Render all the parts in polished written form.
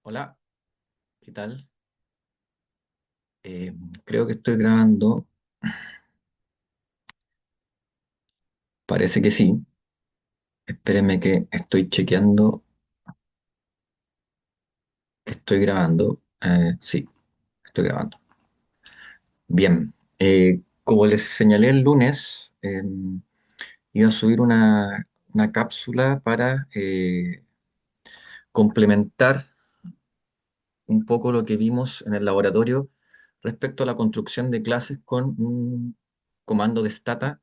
Hola, ¿qué tal? Eh, Creo que estoy grabando. Parece que sí. Espérenme que estoy chequeando que estoy grabando. Sí, estoy grabando. Bien. Como les señalé el lunes, iba a subir una cápsula para complementar un poco lo que vimos en el laboratorio respecto a la construcción de clases con un comando de stata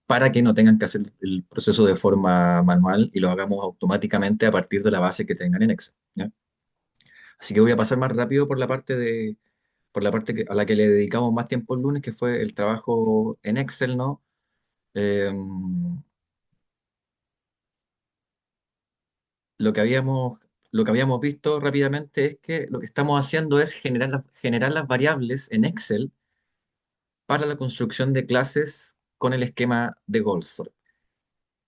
para que no tengan que hacer el proceso de forma manual y lo hagamos automáticamente a partir de la base que tengan en Excel, ¿ya? Así que voy a pasar más rápido por la parte a la que le dedicamos más tiempo el lunes, que fue el trabajo en Excel, ¿no? Eh, lo que habíamos, lo que habíamos visto rápidamente es que lo que estamos haciendo es generar las variables en Excel para la construcción de clases con el esquema de Goldthorpe.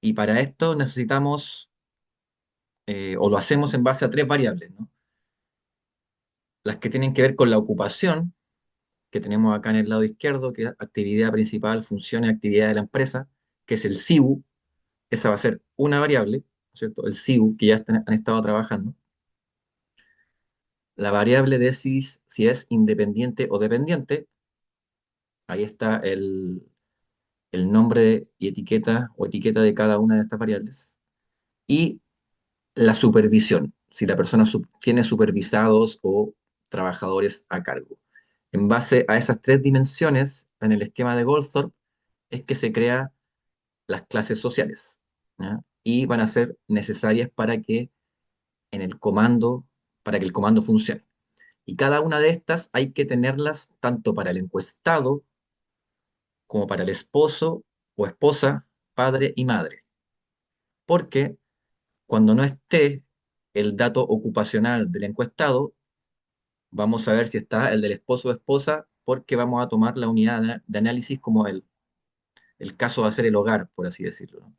Y para esto necesitamos o lo hacemos en base a tres variables, ¿no? Las que tienen que ver con la ocupación, que tenemos acá en el lado izquierdo, que es actividad principal, función y actividad de la empresa, que es el SIU. Esa va a ser una variable, ¿cierto? El SIU, que ya han estado trabajando. La variable de si es independiente o dependiente, ahí está el nombre y etiqueta o etiqueta de cada una de estas variables. Y la supervisión, si la persona tiene supervisados o trabajadores a cargo. En base a esas tres dimensiones, en el esquema de Goldthorpe, es que se crean las clases sociales, ¿ya? Y van a ser necesarias en el comando, para que el comando funcione. Y cada una de estas hay que tenerlas tanto para el encuestado como para el esposo o esposa, padre y madre. Porque cuando no esté el dato ocupacional del encuestado, vamos a ver si está el del esposo o esposa, porque vamos a tomar la unidad de análisis como el caso va a ser el hogar, por así decirlo, ¿no?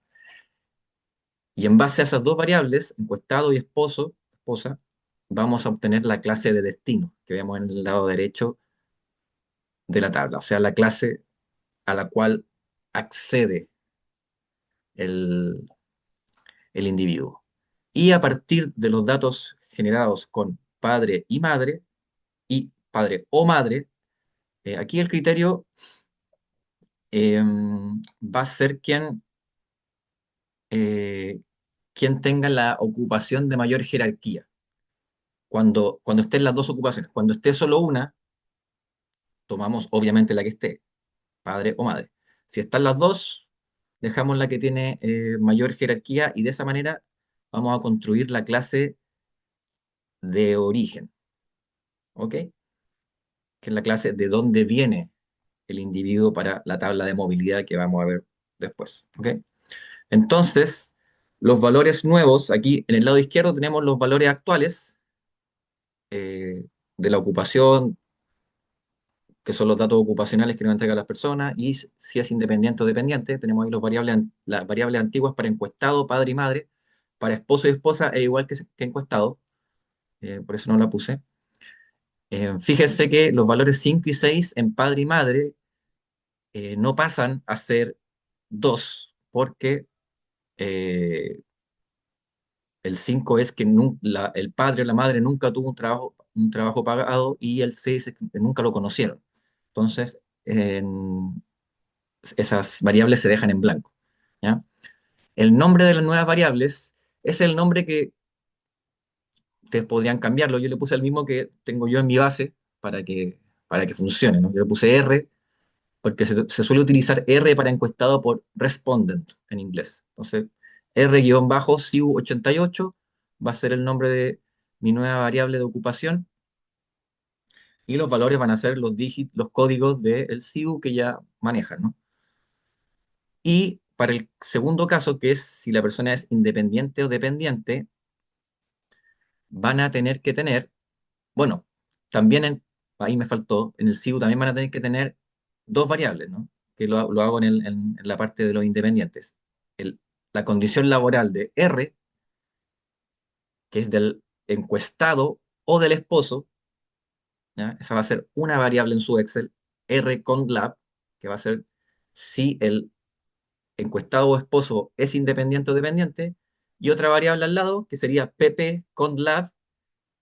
Y en base a esas dos variables, encuestado y esposo, esposa, vamos a obtener la clase de destino que vemos en el lado derecho de la tabla, o sea, la clase a la cual accede el, el individuo. Y a partir de los datos generados con padre y madre, y padre o madre, aquí el criterio va a ser eh, quien tenga la ocupación de mayor jerarquía. Cuando estén las dos ocupaciones, cuando esté solo una, tomamos obviamente la que esté, padre o madre. Si están las dos, dejamos la que tiene mayor jerarquía y de esa manera vamos a construir la clase de origen, ¿ok? Que es la clase de dónde viene el individuo para la tabla de movilidad que vamos a ver después, ¿ok? Entonces, los valores nuevos, aquí en el lado izquierdo tenemos los valores actuales eh, de la ocupación, que son los datos ocupacionales que nos entregan las personas, y si es independiente o dependiente, tenemos ahí las variables antiguas para encuestado, padre y madre, para esposo y esposa es igual que encuestado, por eso no la puse. Fíjense que los valores 5 y 6 en padre y madre no pasan a ser 2 porque eh, el 5 es que el padre o la madre nunca tuvo un trabajo pagado y el 6 es que nunca lo conocieron. Entonces, esas variables se dejan en blanco, ¿ya? El nombre de las nuevas variables es el nombre que ustedes podrían cambiarlo. Yo le puse el mismo que tengo yo en mi base para que funcione, ¿no? Yo le puse R porque se suele utilizar R para encuestado por respondent en inglés. Entonces, R-SIU88 va a ser el nombre de mi nueva variable de ocupación y los valores van a ser los códigos del SIU que ya manejan, ¿no? Y para el segundo caso, que es si la persona es independiente o dependiente, van a tener que tener, bueno, también ahí me faltó, en el SIU también van a tener que tener dos variables, ¿no? Que lo hago en la parte de los independientes. El- la condición laboral de R, que es del encuestado o del esposo, ¿ya? Esa va a ser una variable en su Excel, R con lab, que va a ser si el encuestado o esposo es independiente o dependiente, y otra variable al lado, que sería PP con lab,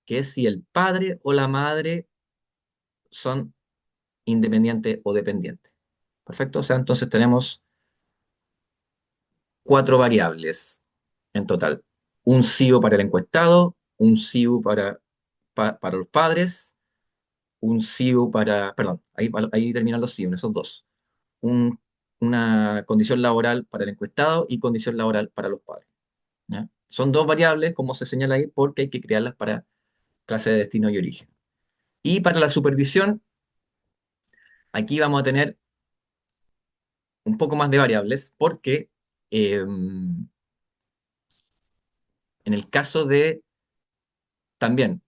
que es si el padre o la madre son independiente o dependiente. Perfecto, o sea, entonces tenemos cuatro variables en total. Un SIO para el encuestado, un SIO para los padres, un SIO para, perdón, ahí terminan los SIO, esos dos. Un- una condición laboral para el encuestado y condición laboral para los padres. ¿Ya? Son dos variables, como se señala ahí, porque hay que crearlas para clase de destino y origen. Y para la supervisión, aquí vamos a tener un poco más de variables, porque en el caso de, también,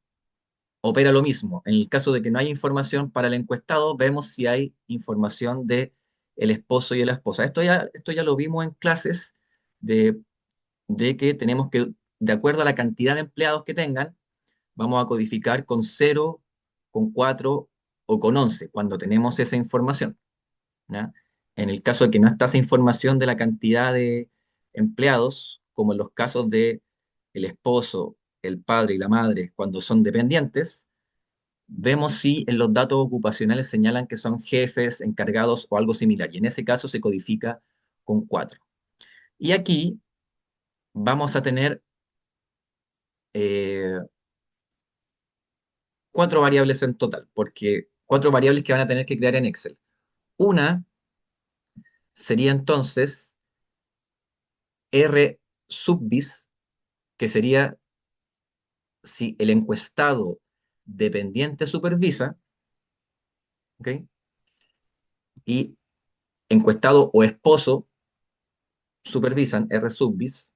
opera lo mismo. En el caso de que no haya información para el encuestado, vemos si hay información de el esposo y la esposa. Esto ya lo vimos en clases de, de que tenemos que, de acuerdo a la cantidad de empleados que tengan, vamos a codificar con 0, con 4 o con 11 cuando tenemos esa información. ¿Ya? En el caso de que no está esa información de la cantidad de empleados, como en los casos de el esposo, el padre y la madre, cuando son dependientes, vemos si en los datos ocupacionales señalan que son jefes, encargados o algo similar. Y en ese caso se codifica con 4. Y aquí vamos a tener eh, cuatro variables en total, porque cuatro variables que van a tener que crear en Excel. Una sería entonces R subbis, que sería si el encuestado dependiente supervisa, ¿ok? Y encuestado o esposo supervisan, R subbis.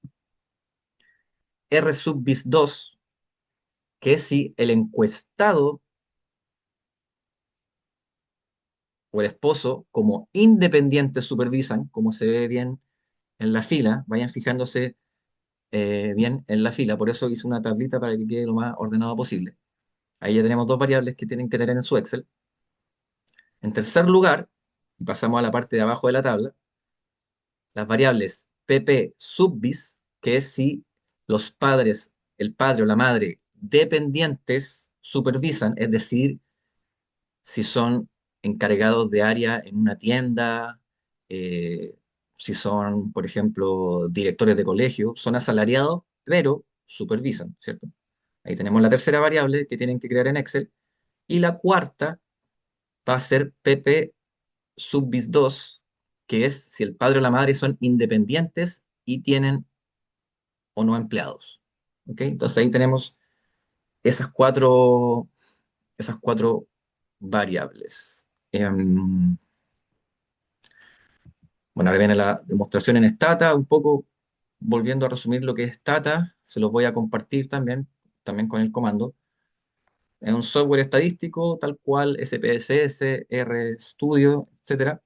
R subbis 2, que es si el encuestado o el esposo como independientes supervisan, como se ve bien en la fila, vayan fijándose bien en la fila, por eso hice una tablita para que quede lo más ordenado posible. Ahí ya tenemos dos variables que tienen que tener en su Excel. En tercer lugar, y pasamos a la parte de abajo de la tabla, las variables PP subbis, que es si los padres, el padre o la madre dependientes supervisan, es decir, si son encargados de área en una tienda, eh, si son, por ejemplo, directores de colegio, son asalariados, pero supervisan, ¿cierto? Ahí tenemos la tercera variable que tienen que crear en Excel. Y la cuarta va a ser PP subbis 2, que es si el padre o la madre son independientes y tienen o no empleados. ¿Ok? Entonces ahí tenemos esas cuatro variables. Bueno, ahora viene la demostración en Stata, un poco volviendo a resumir lo que es Stata, se los voy a compartir también con el comando. Es un software estadístico tal cual SPSS, RStudio, etcétera,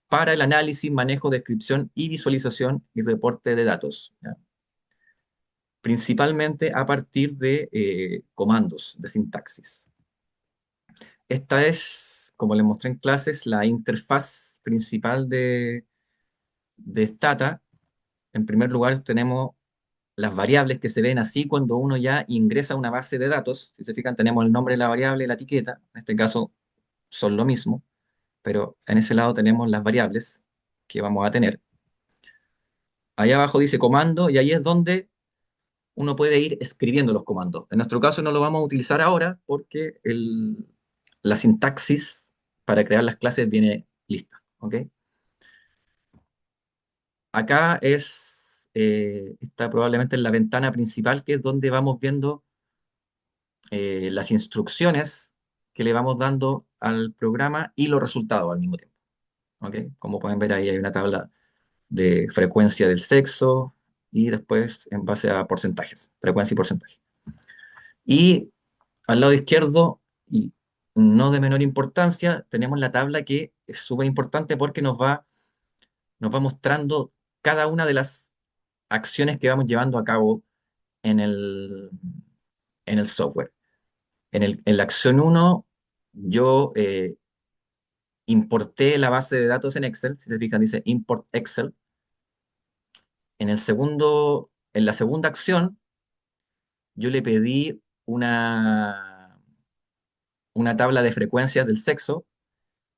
para el análisis, manejo, descripción y visualización y reporte de datos, ¿ya? Principalmente a partir de comandos de sintaxis. Esta es, como les mostré en clases, la interfaz principal de Stata. En primer lugar, tenemos las variables que se ven así cuando uno ya ingresa a una base de datos. Si se fijan, tenemos el nombre de la variable, la etiqueta. En este caso son lo mismo, pero en ese lado tenemos las variables que vamos a tener. Ahí abajo dice comando y ahí es donde uno puede ir escribiendo los comandos. En nuestro caso no lo vamos a utilizar ahora porque la sintaxis para crear las clases viene lista. ¿Ok? Acá está probablemente en la ventana principal, que es donde vamos viendo las instrucciones que le vamos dando al programa y los resultados al mismo tiempo. ¿Ok? Como pueden ver ahí hay una tabla de frecuencia del sexo y después en base a porcentajes, frecuencia y porcentaje. Y al lado izquierdo, y no de menor importancia, tenemos la tabla que es súper importante porque nos va mostrando cada una de las acciones que vamos llevando a cabo en en el software. En la acción uno yo importé la base de datos en Excel. Si se fijan, dice import Excel. En la segunda acción, yo le pedí una tabla de frecuencias del sexo,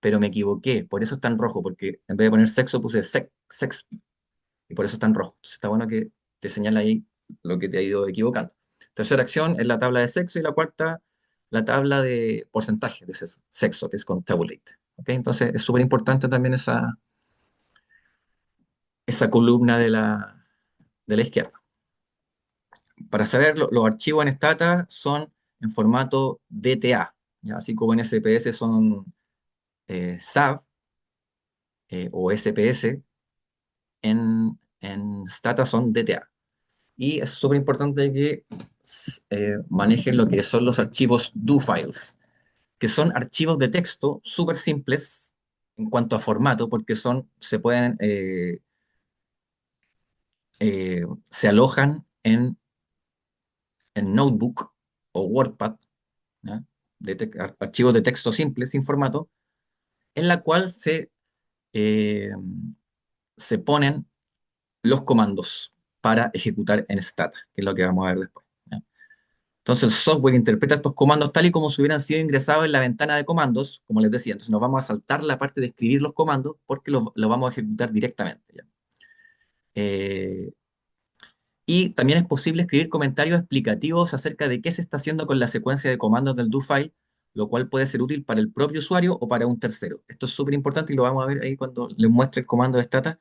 pero me equivoqué. Por eso está en rojo, porque en vez de poner sexo puse sex, y por eso está en rojo. Entonces está bueno que te señala ahí lo que te ha ido equivocando. Tercera acción es la tabla de sexo y la cuarta, la tabla de porcentaje de sexo, que es con tabulate. ¿Ok? Entonces es súper importante también esa columna de la izquierda. Para saber, los archivos en Stata son en formato DTA, ¿ya? Así como en SPS son SAV o SPS, en Stata son DTA. Y es súper importante que manejen lo que son los archivos do files, que son archivos de texto súper simples en cuanto a formato, porque se alojan en Notebook o WordPad, ¿ya? Archivos de texto simples sin formato, en la cual eh, se ponen los comandos para ejecutar en Stata, que es lo que vamos a ver después, ¿ya? Entonces el software interpreta estos comandos tal y como si hubieran sido ingresados en la ventana de comandos, como les decía. Entonces nos vamos a saltar la parte de escribir los comandos porque lo vamos a ejecutar directamente, ¿ya? Eh, y también es posible escribir comentarios explicativos acerca de qué se está haciendo con la secuencia de comandos del do file, lo cual puede ser útil para el propio usuario o para un tercero. Esto es súper importante y lo vamos a ver ahí cuando les muestre el comando de Stata,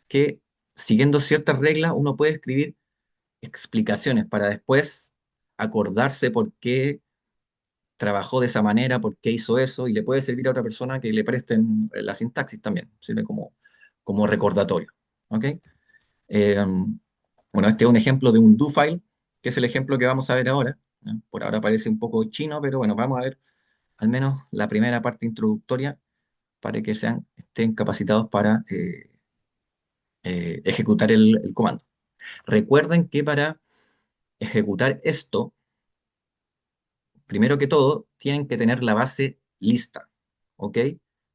que siguiendo ciertas reglas uno puede escribir explicaciones para después acordarse por qué trabajó de esa manera, por qué hizo eso, y le puede servir a otra persona que le presten la sintaxis también, sirve como recordatorio. ¿Ok? Eh, bueno, este es un ejemplo de un do file, que es el ejemplo que vamos a ver ahora, ¿no? Por ahora parece un poco chino, pero bueno, vamos a ver al menos la primera parte introductoria para que estén capacitados para ejecutar el comando. Recuerden que para ejecutar esto, primero que todo, tienen que tener la base lista, ¿ok?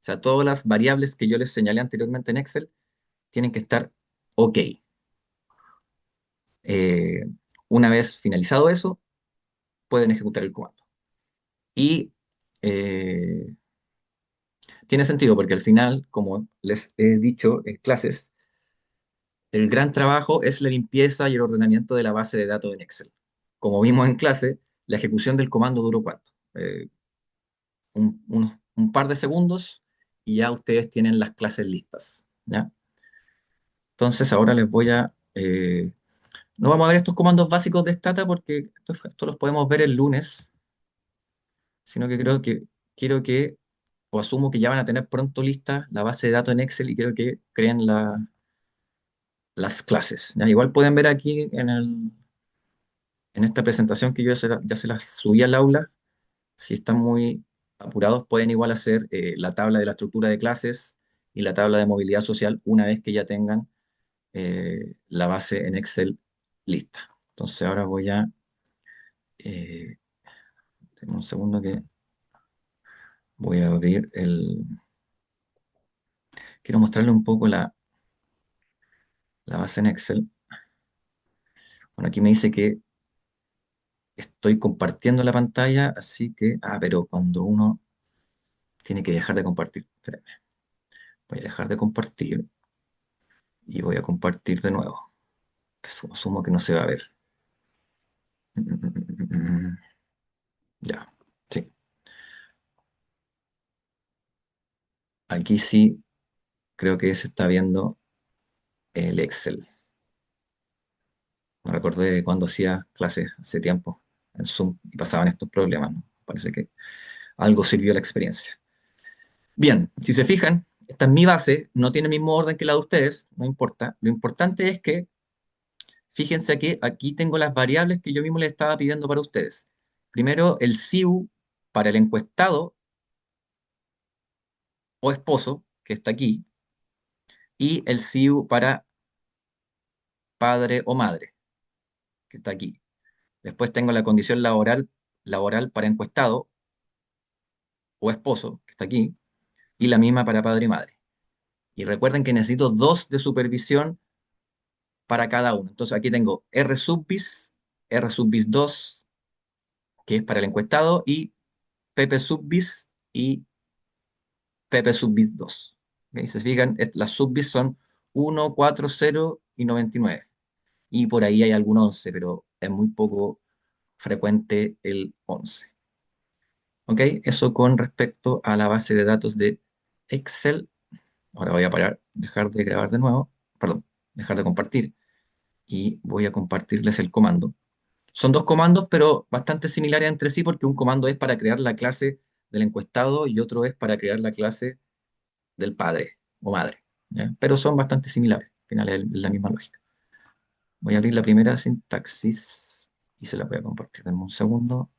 O sea, todas las variables que yo les señalé anteriormente en Excel tienen que estar OK. Eh, una vez finalizado eso, pueden ejecutar el comando. Y eh, tiene sentido porque al final, como les he dicho en clases, el gran trabajo es la limpieza y el ordenamiento de la base de datos en Excel. Como vimos en clase, la ejecución del comando duró ¿cuánto? Un par de segundos y ya ustedes tienen las clases listas, ¿ya? Entonces ahora no vamos a ver estos comandos básicos de Stata porque esto los podemos ver el lunes, sino que quiero que, o asumo que ya van a tener pronto lista la base de datos en Excel y quiero que creen las clases, ¿ya? Igual pueden ver aquí en esta presentación que yo ya se las subí al aula. Si están muy apurados, pueden igual hacer la tabla de la estructura de clases y la tabla de movilidad social una vez que ya tengan la base en Excel lista. Entonces ahora eh, tengo un segundo que voy a abrir quiero mostrarle un poco la base en Excel. Bueno, aquí me dice que estoy compartiendo la pantalla, así que, pero cuando uno tiene que dejar de compartir, espérame, voy a dejar de compartir y voy a compartir de nuevo, que asumo que no se va a ver. Mm, mm, mm, Ya, sí. Aquí sí creo que se está viendo el Excel. Me recordé de cuando hacía clases hace tiempo en Zoom y pasaban estos problemas, ¿no? Parece que algo sirvió la experiencia. Bien, si se fijan, esta es mi base, no tiene el mismo orden que la de ustedes, no importa. Lo importante es que, fíjense que aquí tengo las variables que yo mismo les estaba pidiendo para ustedes. Primero, el CIU para el encuestado o esposo, que está aquí, y el CIU para padre o madre, que está aquí. Después tengo la condición laboral para encuestado o esposo, que está aquí, y la misma para padre y madre. Y recuerden que necesito dos de supervisión para cada uno. Entonces aquí tengo R sub bis 2, que es para el encuestado, y PP sub bis y PP sub bis 2. ¿Ok? Si se fijan, las sub bis son 1, 4, 0 y 99. Y por ahí hay algún 11, pero es muy poco frecuente el 11. ¿Ok? Eso con respecto a la base de datos de Excel. Ahora voy a parar, dejar de grabar de nuevo, perdón, dejar de compartir y voy a compartirles el comando. Son dos comandos, pero bastante similares entre sí porque un comando es para crear la clase del encuestado y otro es para crear la clase del padre o madre. ¿Ya? Pero son bastante similares. Al final es la misma lógica. Voy a abrir la primera sintaxis y se la voy a compartir. Denme un segundo.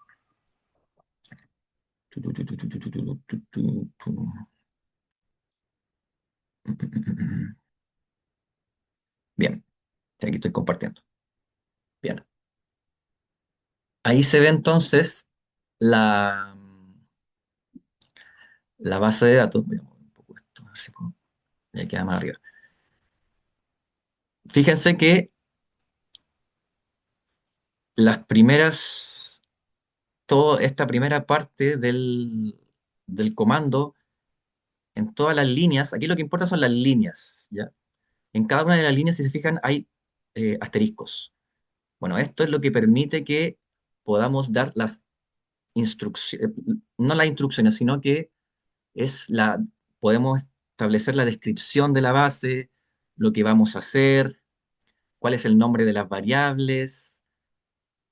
Tu, tu, tu, tu, tu, tu, tu, tu, tu, tu, tu. Bien, aquí estoy compartiendo. Bien. Ahí se ve entonces la, la base de datos. Voy a mover un poco esto, a ver si puedo. Ya queda más arriba. Fíjense que las primeras, toda esta primera parte del comando, en todas las líneas, aquí lo que importa son las líneas, ¿ya? En cada una de las líneas, si se fijan, hay asteriscos. Bueno, esto es lo que permite que podamos dar las instrucciones, no las instrucciones, sino que podemos establecer la descripción de la base, lo que vamos a hacer, cuál es el nombre de las variables,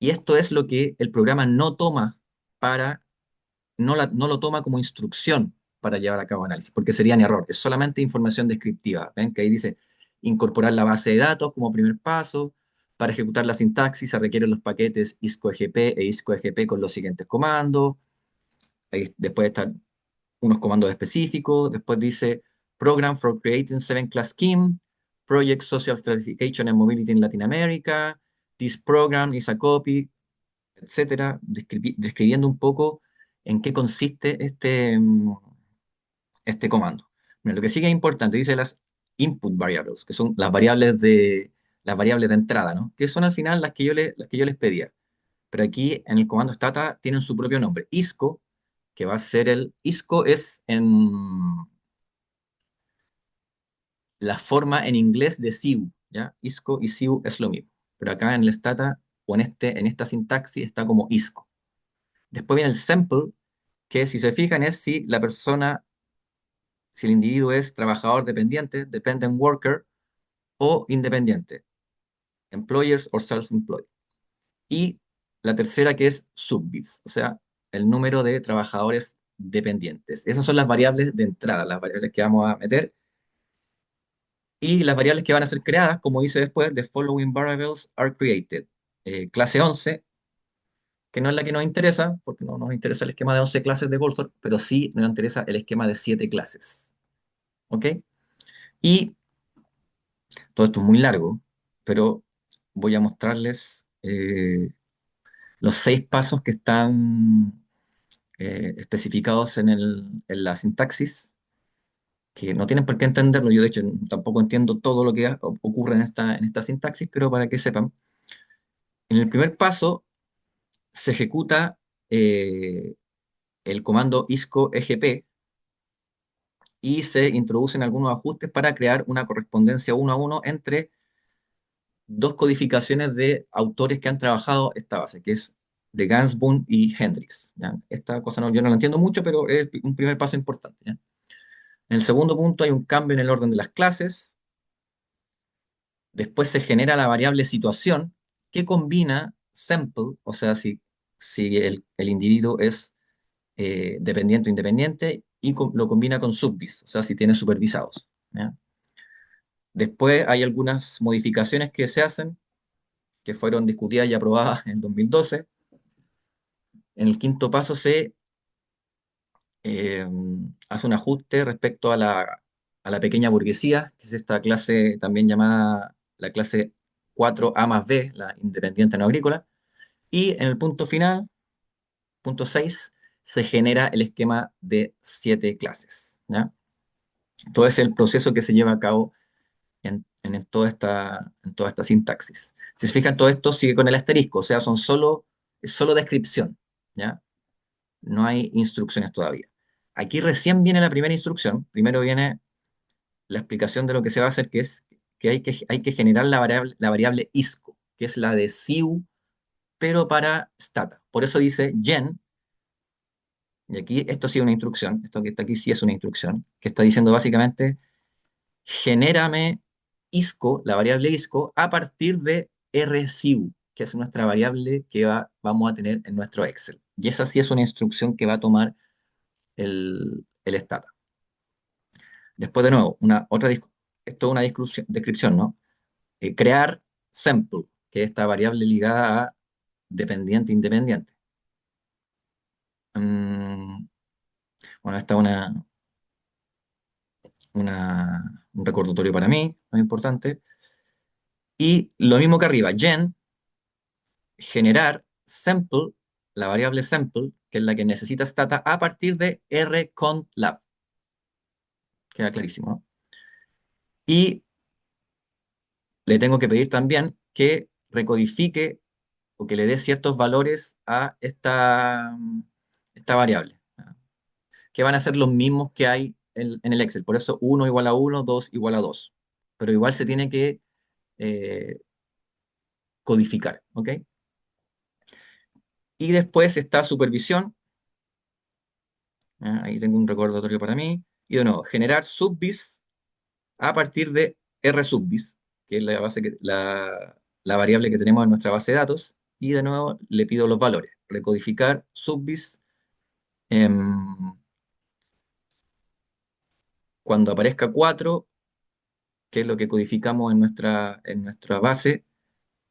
y esto es lo que el programa no toma para, no lo toma como instrucción para llevar a cabo análisis, porque sería un error, es solamente información descriptiva. ¿Ven? Que ahí dice incorporar la base de datos como primer paso. Para ejecutar la sintaxis se requieren los paquetes iscoegp e iscoegp con los siguientes comandos. Ahí después están unos comandos específicos. Después dice Program for Creating Seven Class Scheme, Project Social Stratification and Mobility in Latin America, This program is a copy, etcétera, describiendo un poco en qué consiste este comando. Bueno, lo que sigue es importante, dice las input variables, que son las variables de entrada, ¿no? Que son al final las que yo les pedía. Pero aquí en el comando stata tienen su propio nombre. ISCO, que va a ser ISCO es en la forma en inglés de SIU, ¿ya? ISCO y SIU es lo mismo. Pero acá en el stata o en esta sintaxis está como ISCO. Después viene el sample, que si se fijan es si la persona, si el individuo es trabajador dependiente, dependent worker o independiente, employers o self-employed. Y la tercera que es subbis, o sea, el número de trabajadores dependientes. Esas son las variables de entrada, las variables que vamos a meter. Y las variables que van a ser creadas, como dice después, the following variables are created. Clase 11, que no es la que nos interesa, porque no nos interesa el esquema de 11 clases de Goldsor, pero sí nos interesa el esquema de 7 clases. ¿Ok? Y todo esto es muy largo, pero voy a mostrarles los 6 pasos que están especificados en la sintaxis, que no tienen por qué entenderlo. Yo, de hecho, tampoco entiendo todo lo que ocurre en esta sintaxis, pero para que sepan. En el primer paso se ejecuta eh, el comando isco egp y se introducen algunos ajustes para crear una correspondencia uno a uno entre dos codificaciones de autores que han trabajado esta base, que es de Gansboom y Hendrix. ¿Ya? Esta cosa no, yo no la entiendo mucho, pero es un primer paso importante. ¿Ya? En el segundo punto hay un cambio en el orden de las clases. Después se genera la variable situación que combina sample, o sea, si el individuo es dependiente o independiente, y lo combina con subbis, o sea, si tiene supervisados. ¿Ya? Después hay algunas modificaciones que se hacen, que fueron discutidas y aprobadas en 2012. En el quinto paso se eh, hace un ajuste respecto a la pequeña burguesía, que es esta clase también llamada la clase 4A más B, la independiente no agrícola. Y en el punto final, punto 6, se genera el esquema de 7 clases, ¿ya? Todo es el proceso que se lleva a cabo en toda esta sintaxis. Si se fijan, todo esto sigue con el asterisco, o sea, es solo descripción, ¿ya? No hay instrucciones todavía. Aquí recién viene la primera instrucción. Primero viene la explicación de lo que se va a hacer, que es que hay que generar la variable isco, que es la de siu, pero para stata. Por eso dice gen, y aquí esto sí es una instrucción, esto que está aquí sí es una instrucción, que está diciendo básicamente, genérame isco, la variable isco, a partir de rsiu, que es nuestra variable que vamos a tener en nuestro Excel. Y esa sí es una instrucción que va a tomar el stata. Después, de nuevo, esto es una descripción, ¿no? Crear sample, que es esta variable ligada a dependiente independiente. Mm, bueno, esta es un recordatorio para mí, muy importante. Y lo mismo que arriba, gen, generar sample, la variable sample, que es la que necesita stata, a partir de rconlab. Queda clarísimo, ¿no? Y le tengo que pedir también que recodifique o que le dé ciertos valores a esta variable, que van a ser los mismos que hay en el Excel. Por eso uno igual a uno, 2 igual a 2. Pero igual se tiene que eh, codificar, ¿ok? Y después está supervisión. Ahí tengo un recordatorio para mí. Y de nuevo, generar subbis a partir de rsubbis, que es la variable que tenemos en nuestra base de datos. Y de nuevo le pido los valores. Recodificar subbis. Cuando aparezca 4, que es lo que codificamos en nuestra base,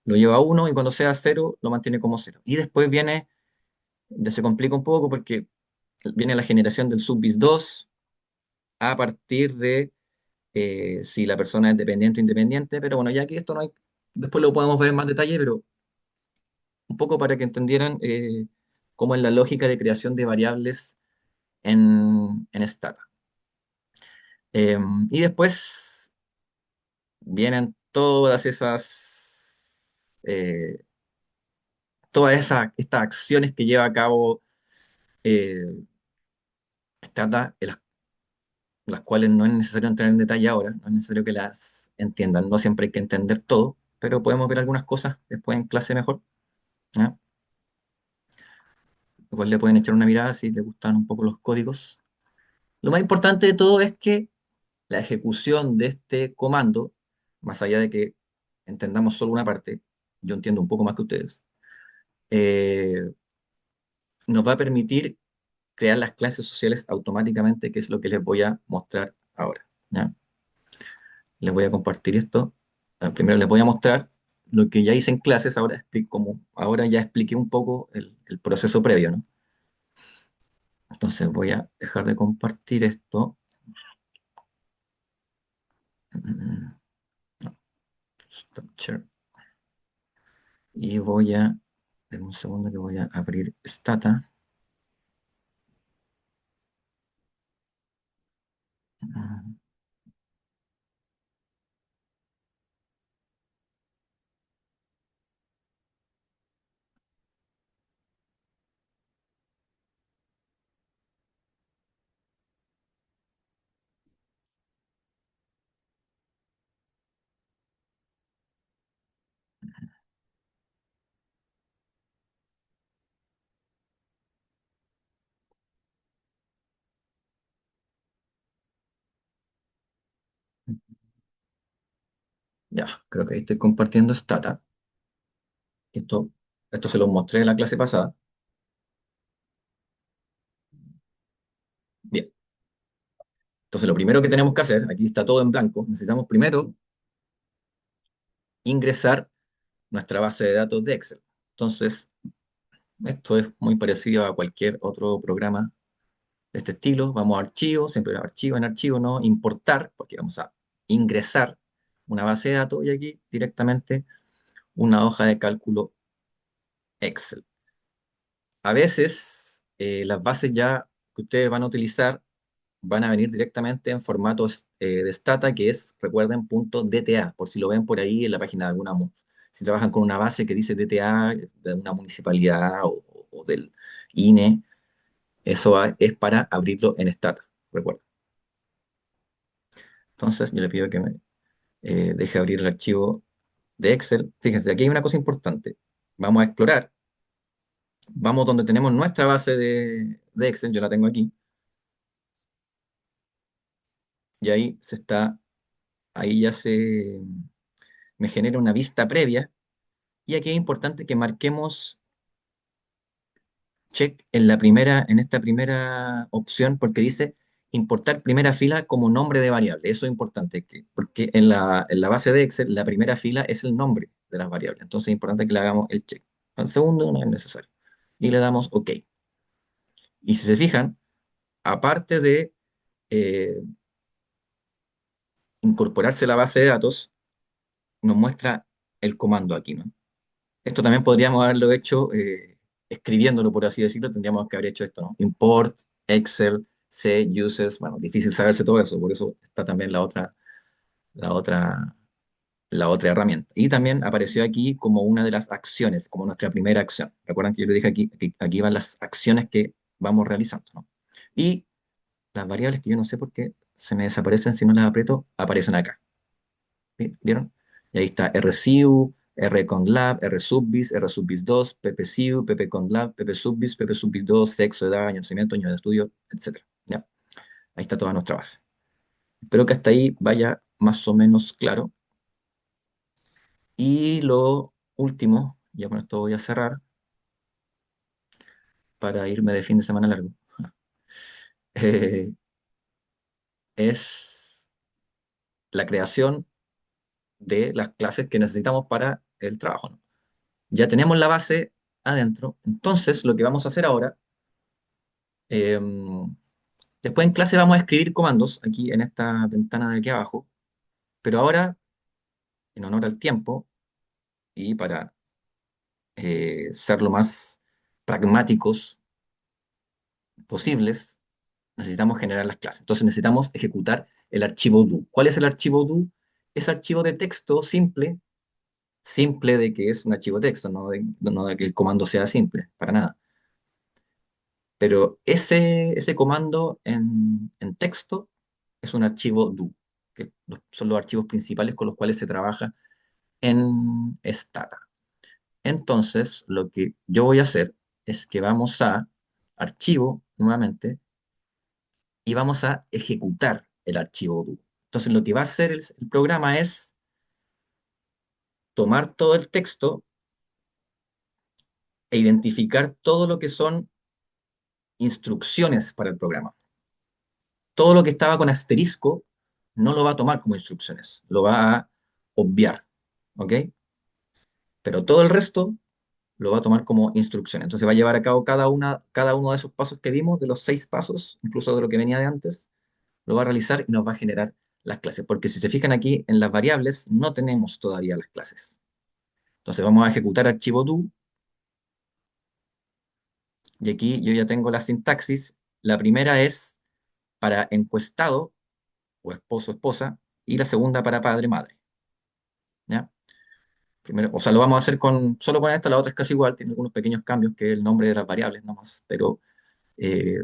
lo lleva a 1 y cuando sea 0 lo mantiene como 0. Y después se complica un poco porque viene la generación del subbis 2 a partir de si la persona es dependiente o independiente, pero bueno, ya que esto no hay, después lo podemos ver en más detalle, pero un poco para que entendieran cómo es la lógica de creación de variables en Stata. Y después vienen estas acciones que lleva a cabo eh, Stata, las cuales no es necesario entrar en detalle ahora, no es necesario que las entiendan, no siempre hay que entender todo, pero podemos ver algunas cosas después en clase mejor, ¿ya? Igual le pueden echar una mirada si les gustan un poco los códigos. Lo más importante de todo es que la ejecución de este comando, más allá de que entendamos solo una parte, yo entiendo un poco más que ustedes, eh, nos va a permitir crear las clases sociales automáticamente, que es lo que les voy a mostrar ahora, ¿ya? Les voy a compartir esto. Primero les voy a mostrar lo que ya hice en clases, ahora ya expliqué un poco el proceso previo, ¿no? Entonces voy a dejar de compartir esto. Mm, no, stop share. Y denme un segundo que voy a abrir Stata. Mm, Ya, creo que ahí estoy compartiendo Stata. Esto, esto se lo mostré en la clase pasada. Bien, entonces lo primero que tenemos que hacer, aquí está todo en blanco, necesitamos primero ingresar nuestra base de datos de Excel. Entonces, esto es muy parecido a cualquier otro programa de este estilo. Vamos a archivo, siempre archivo en archivo, no importar, porque vamos a ingresar una base de datos y aquí directamente una hoja de cálculo Excel. A veces las bases ya que ustedes van a utilizar van a venir directamente en formatos de Stata, que es, recuerden, punto .dta, por si lo ven por ahí en la página de alguna, si trabajan con una base que dice DTA de una municipalidad o del INE, es para abrirlo en Stata, recuerden. Entonces, yo le pido que me deje abrir el archivo de Excel. Fíjense, aquí hay una cosa importante. Vamos a explorar, vamos donde tenemos nuestra base de Excel, yo la tengo aquí, y ahí ya me genera una vista previa. Y aquí es importante que marquemos check en esta primera opción, porque dice importar primera fila como nombre de variable. Eso es importante, porque en la base de Excel la primera fila es el nombre de las variables. Entonces es importante que le hagamos el check. Al segundo no es necesario. Y le damos OK. Y si se fijan, aparte de eh, incorporarse a la base de datos, nos muestra el comando aquí, ¿no? Esto también podríamos haberlo hecho escribiéndolo, por así decirlo, tendríamos que haber hecho esto, ¿no? Import, Excel, C, users, bueno, difícil saberse todo eso, por eso está también la otra, la otra herramienta. Y también apareció aquí como una de las acciones, como nuestra primera acción. Recuerdan que yo le dije aquí van las acciones que vamos realizando, ¿no? Y las variables que yo no sé por qué se me desaparecen si no las aprieto, aparecen acá. ¿Vieron? Y ahí está RCU, RConLab, RSubBis, RSubBis 2, PPCU, PPConLab, PPSubBis, PPSubBis 2, sexo, edad, año de nacimiento, año de estudio, etcétera. ¿Ya? Ahí está toda nuestra base. Espero que hasta ahí vaya más o menos claro. Y lo último, ya con esto voy a cerrar para irme de fin de semana largo, eh, es la creación de las clases que necesitamos para el trabajo, ¿no? Ya tenemos la base adentro, entonces lo que vamos a hacer ahora, eh, después en clase vamos a escribir comandos aquí en esta ventana de aquí abajo, pero ahora, en honor al tiempo y para ser lo más pragmáticos posibles, necesitamos generar las clases. Entonces necesitamos ejecutar el archivo do. ¿Cuál es el archivo do? Es archivo de texto simple, simple de que es un archivo de texto, no de que el comando sea simple, para nada. Pero ese comando en texto es un archivo do, que son los archivos principales con los cuales se trabaja en Stata. Entonces, lo que yo voy a hacer es que vamos a archivo nuevamente y vamos a ejecutar el archivo do. Entonces, lo que va a hacer el programa es tomar todo el texto e identificar todo lo que son instrucciones para el programa. Todo lo que estaba con asterisco no lo va a tomar como instrucciones, lo va a obviar, ¿ok? Pero todo el resto lo va a tomar como instrucciones. Entonces va a llevar a cabo cada uno de esos pasos que vimos, de los 6 pasos, incluso de lo que venía de antes, lo va a realizar y nos va a generar las clases. Porque si se fijan aquí en las variables, no tenemos todavía las clases. Entonces vamos a ejecutar archivo do, y aquí yo ya tengo la sintaxis. La primera es para encuestado o esposo, esposa, y la segunda para padre, madre. ¿Ya? Primero, o sea, lo vamos a hacer solo con esta, la otra es casi igual, tiene algunos pequeños cambios, que es el nombre de las variables nomás, pero eh,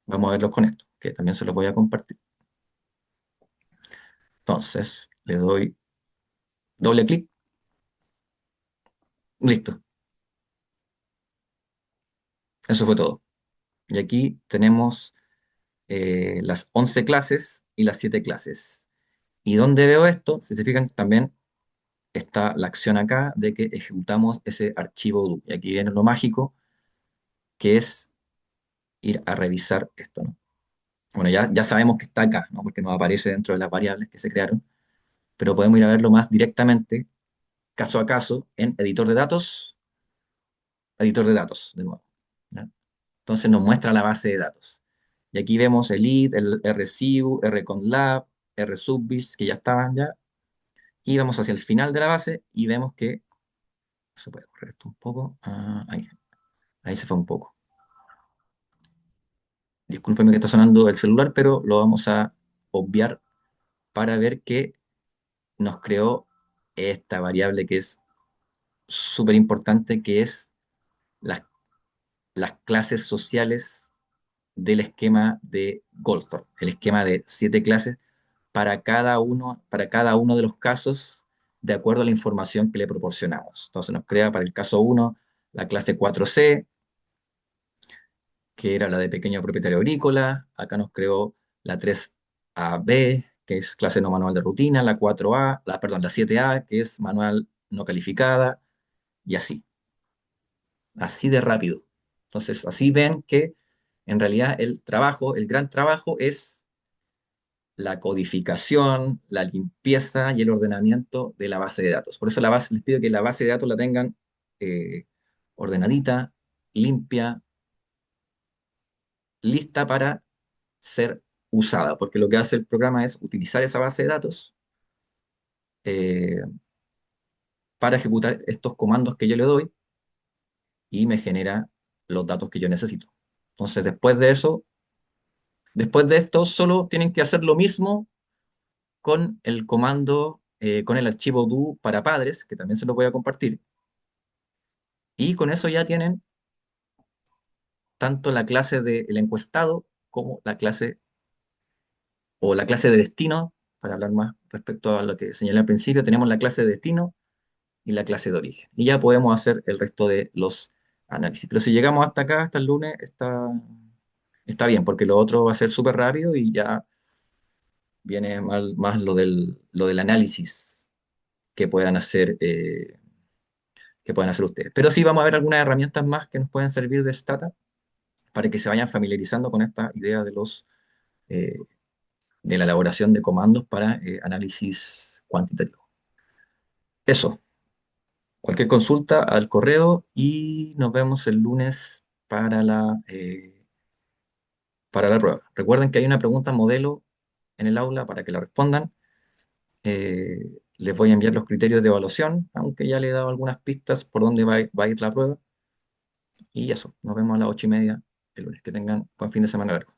vamos a verlos con esto, que también se los voy a compartir. Entonces, le doy doble clic, listo, eso fue todo. Y aquí tenemos las 11 clases y las 7 clases. ¿Y dónde veo esto? Si se fijan, también está la acción acá de que ejecutamos ese archivo do. Y aquí viene lo mágico, que es ir a revisar esto, ¿no? Bueno, ya sabemos que está acá, ¿no? Porque nos aparece dentro de las variables que se crearon, pero podemos ir a verlo más directamente, caso a caso, en editor de datos, de nuevo, ¿ya? Entonces nos muestra la base de datos. Y aquí vemos el id, el rcu, rconlab, rsubbis, que ya estaban ya, y vamos hacia el final de la base y vemos que Se puede correr esto un poco. Ahí se fue un poco. Discúlpeme que está sonando el celular, pero lo vamos a obviar para ver que nos creó esta variable que es súper importante, que es las, las clases sociales del esquema de Goldthorpe, el esquema de 7 clases para cada uno de los casos, de acuerdo a la información que le proporcionamos. Entonces nos crea para el caso uno la clase 4C, que era la de pequeño propietario agrícola. Acá nos creó la 3AB, que es clase no manual de rutina, la 4A, perdón, la 7A, que es manual no calificada, y así de rápido. Entonces, así ven que en realidad el trabajo, el gran trabajo es la codificación, la limpieza y el ordenamiento de la base de datos. Por eso les pido que la base de datos la tengan eh, ordenadita, limpia, lista para ser usada, porque lo que hace el programa es utilizar esa base de datos eh, para ejecutar estos comandos que yo le doy y me genera los datos que yo necesito. Entonces, después de esto, solo tienen que hacer lo mismo con el comando, con el archivo do para padres, que también se lo voy a compartir, y con eso ya tienen tanto la clase del encuestado como la clase o la clase de destino, para hablar más respecto a lo que señalé al principio, tenemos la clase de destino y la clase de origen. Y ya podemos hacer el resto de los análisis. Pero si llegamos hasta acá, hasta el lunes, está bien, porque lo otro va a ser súper rápido y ya viene más lo del análisis que puedan hacer, que puedan hacer ustedes. Pero sí vamos a ver algunas herramientas más que nos pueden servir de Stata para que se vayan familiarizando con esta idea eh, de la elaboración de comandos para análisis cuantitativo. Eso, cualquier consulta al correo y nos vemos el lunes para la prueba. Recuerden que hay una pregunta modelo en el aula para que la respondan. Les voy a enviar los criterios de evaluación, aunque ya le he dado algunas pistas por dónde va a ir la prueba. Y eso, nos vemos a las 8:30 el lunes. Que tengan buen fin de semana largo.